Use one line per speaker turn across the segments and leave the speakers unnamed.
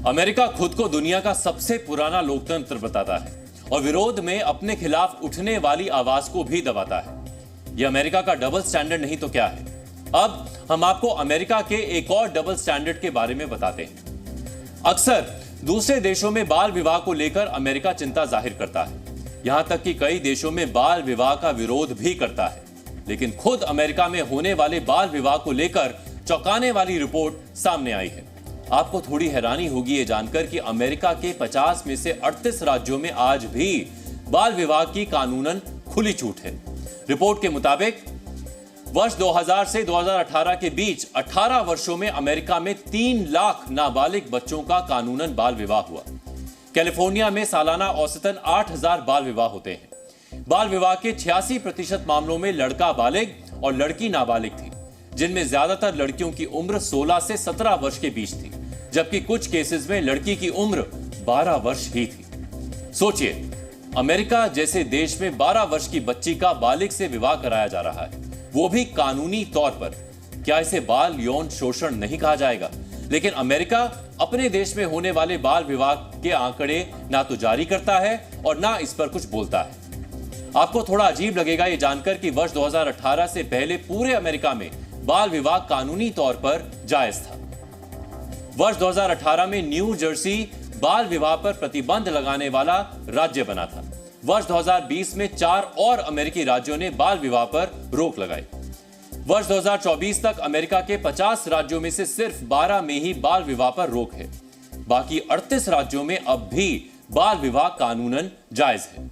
America खुद को दुनिया का सबसे पुराना लोकतंत्र बताता है और विरोध में अपने खिलाफ उठने वाली आवाज को भी दबाता है। यह अमेरिका का डबल स्टैंडर्ड नहीं तो क्या है? अब हम आपको अमेरिका के एक और डबल स्टैंडर्ड के बारे में बताते हैं। अक्सर दूसरे देशों में बाल विवाह को लेकर अमेरिका चिंता जाहिर करता है, यहां तक कि कई देशों में बाल विवाह का विरोध भी करता है। लेकिन खुद अमेरिका में होने वाले बाल विवाह को लेकर चौंकाने वाली रिपोर्ट सामने आई है। आपको थोड़ी हैरानी होगी ये जानकर कि अमेरिका के 50 में से 38 राज्यों में आज भी बाल विवाह की कानूनन खुली छूट है। रिपोर्ट के मुताबिक वर्ष 2000 से 2018 के बीच 18 वर्षों में अमेरिका में 3 लाख नाबालिग बच्चों का कानूनन बाल विवाह हुआ। कैलिफोर्निया में सालाना औसतन 8000 बाल विवाह होते हैं। बाल विवाह के 86% मामलों में लड़का बालिग और लड़की नाबालिग थी, जिनमें ज्यादातर लड़कियों की उम्र 16 से 17 वर्ष के बीच थी, जबकि कुछ केसेस में लड़की की उम्र 12 वर्ष ही थी। सोचिए, अमेरिका जैसे देश में 12 वर्ष की बच्ची का बालिग से विवाह कराया जा रहा है, वो भी कानूनी तौर पर। क्या इसे बाल यौन शोषण नहीं कहा जाएगा? लेकिन अमेरिका अपने देश में होने वाले बाल विवाह के आंकड़े ना तो जारी करता है और ना इस पर कुछ बोलता है। आपको थोड़ा अजीब लगेगा ये जानकर कि वर्ष 2018 से पहले पूरे अमेरिका में बाल विवाह कानूनी तौर पर जायज था। वर्ष 2018 में न्यू जर्सी बाल विवाह पर प्रतिबंध लगाने वाला राज्य बना था। वर्ष 2020 में 4 और अमेरिकी राज्यों ने बाल विवाह पर रोक लगाई। वर्ष 2024 तक अमेरिका के 50 राज्यों में से सिर्फ 12 में ही बाल विवाह पर रोक है। बाकी 38 राज्यों में अब भी बाल विवाह कानूनन जायज है।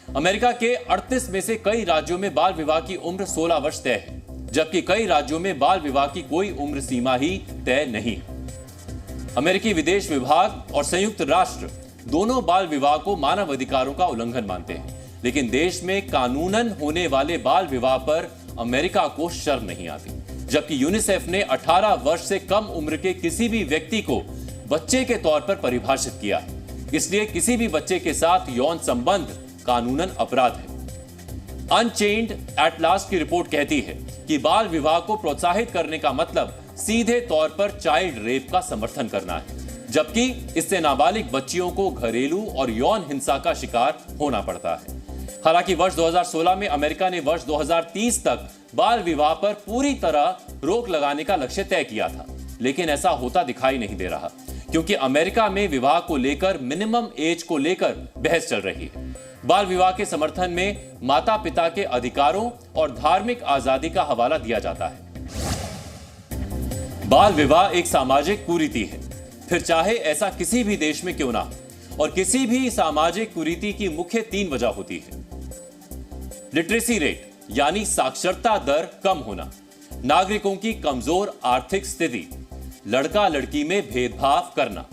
अमेरिका के 38 में से कई राज्यों में बाल विवाह की उम्र 16 वर्ष तय है, जबकि कई राज्यों में बाल विवाह की कोई उम्र सीमा ही तय नहीं। अमेरिकी विदेश विभाग और संयुक्त राष्ट्र दोनों बाल विवाह को मानव अधिकारों का उल्लंघन मानते हैं, लेकिन देश में कानूनन होने वाले बाल विवाह पर अमेरिका को शर्म नहीं आती। जबकि यूनिसेफ ने 18 वर्ष से कम उम्र के किसी भी व्यक्ति को बच्चे के तौर पर परिभाषित किया है, इसलिए किसी भी बच्चे के साथ यौन संबंध कानूनन अपराध है। अनचेन्ड एट लास्ट की रिपोर्ट कहती है कि बाल विवाह को प्रोत्साहित करने का मतलब सीधे तौर पर चाइल्ड रेप का समर्थन करना है, जबकि इससे नाबालिग बच्चियों को घरेलू और यौन हिंसा का शिकार होना पड़ता है। हालांकि वर्ष 2016 में अमेरिका ने वर्ष 2030 तक बाल विवाह पर पूरी तरह रोक लगाने का लक्ष्य तय किया था, लेकिन ऐसा होता दिखाई नहीं दे रहा, क्योंकि अमेरिका में विवाह को लेकर मिनिमम एज को लेकर बहस चल रही है। बाल विवाह के समर्थन में माता पिता के अधिकारों और धार्मिक आजादी का हवाला दिया जाता है। बाल विवाह एक सामाजिक कुरीति है, फिर चाहे ऐसा किसी भी देश में क्यों ना हो, और किसी भी सामाजिक कुरीति की मुख्य 3 वजह होती है। लिटरेसी रेट यानी साक्षरता दर कम होना, नागरिकों की कमजोर आर्थिक स्थिति, लड़का लड़की में भेदभाव करना।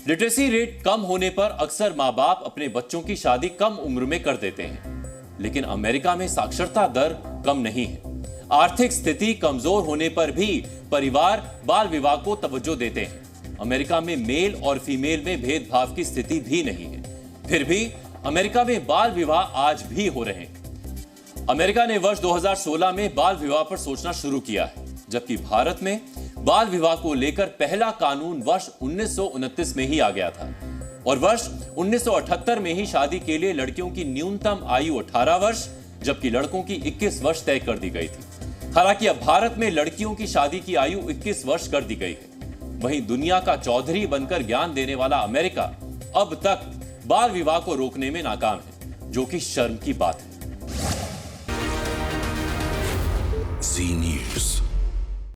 लिटरेसी रेट कम होने पर अक्सर मां बाप अपने बच्चों की शादी कम उम्र में कर देते हैं, लेकिन अमेरिका में साक्षरता दर कम नहीं है। आर्थिक स्थिति कमजोर होने पर भी परिवार बाल विवाह को तवज्जो देते हैं। अमेरिका में मेल और फीमेल में भेदभाव की स्थिति भी नहीं है, फिर भी अमेरिका में बाल विवाह आज भी हो रहे हैं। अमेरिका ने वर्ष 2016 में बाल विवाह पर सोचना शुरू किया है, जबकि भारत में बाल विवाह को लेकर पहला कानून वर्ष 1929 में ही आ गया था और वर्ष 1978 में ही शादी के लिए लड़कियों की न्यूनतम आयु 18 वर्ष जबकि लड़कों की 21 वर्ष तय कर दी गई थी। हालांकि अब भारत में लड़कियों की शादी की आयु 21 वर्ष कर दी गई है। वहीं दुनिया का चौधरी बनकर ज्ञान देने वाला अमेरिका अब तक बाल विवाह को रोकने में नाकाम है, जो कि शर्म की बात है।
जी न्यूज़।